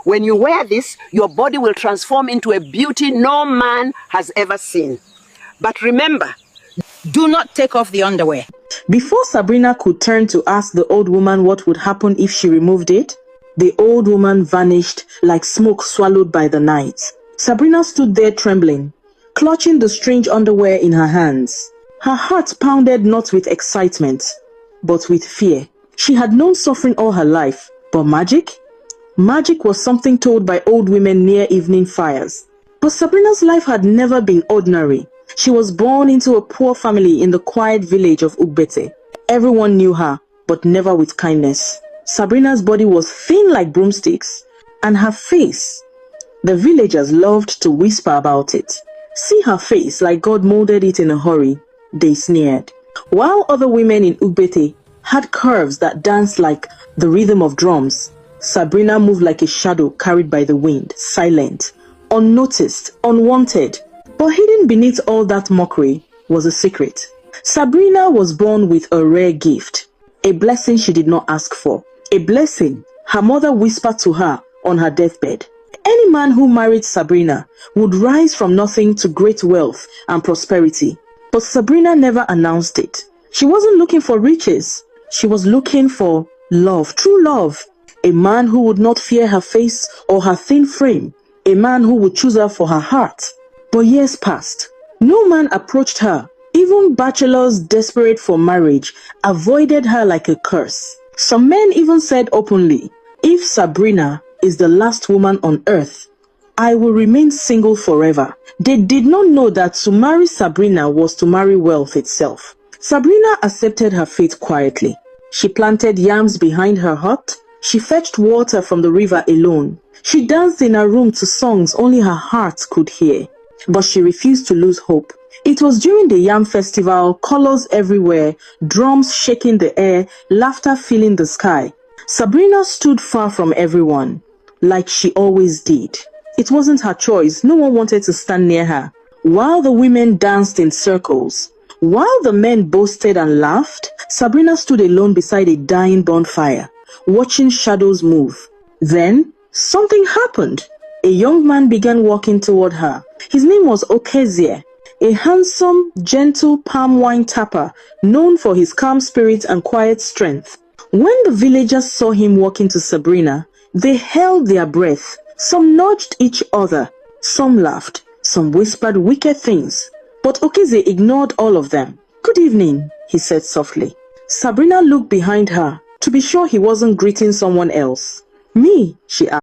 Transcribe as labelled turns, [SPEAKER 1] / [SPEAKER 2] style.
[SPEAKER 1] When you wear this, your body will transform into a beauty no man has ever seen. But remember, do not take off the underwear.
[SPEAKER 2] Before Sabrina could turn to ask the old woman what would happen if she removed it, the old woman vanished like smoke swallowed by the night. Sabrina stood there trembling, clutching the strange underwear in her hands. Her heart pounded not with excitement, but with fear. She had known suffering all her life, but magic? Magic was something told by old women near evening fires. But Sabrina's life had never been ordinary. She was born into a poor family in the quiet village of Ugbete. Everyone knew her, but never with kindness. Sabrina's body was thin like broomsticks, and her face, the villagers loved to whisper about it. See her face like God molded it in a hurry, they sneered. While other women in Ugbete had curves that danced like the rhythm of drums, Sabrina moved like a shadow carried by the wind, silent, unnoticed, unwanted. But hidden beneath all that mockery was a secret. Sabrina was born with a rare gift, a blessing she did not ask for, a blessing her mother whispered to her on her deathbed. Any man who married Sabrina would rise from nothing to great wealth and prosperity. But Sabrina never announced it. She wasn't looking for riches. She was looking for love, true love. A man who would not fear her face or her thin frame. A man who would choose her for her heart. But years passed. No man approached her. Even bachelors desperate for marriage avoided her like a curse. Some men even said openly, if Sabrina is the last woman on earth, I will remain single forever. They did not know that to marry Sabrina was to marry wealth itself. Sabrina accepted her fate quietly. She planted yams behind her hut. She fetched water from the river alone. She danced in her room to songs only her heart could hear. But she refused to lose hope. It was during the Yam Festival, colors everywhere, drums shaking the air, laughter filling the sky. Sabrina stood far from everyone, like she always did. It wasn't her choice. No one wanted to stand near her. While the women danced in circles, while the men boasted and laughed, Sabrina stood alone beside a dying bonfire, watching shadows move. Then, something happened. A young man began walking toward her. His name was Okezie, a handsome, gentle palm wine tapper known for his calm spirit and quiet strength. When the villagers saw him walking to Sabrina, they held their breath. Some nudged each other, some laughed, some whispered wicked things. But Okezie ignored all of them. Good evening, he said softly. Sabrina looked behind her to be sure he wasn't greeting someone else. Me, she asked.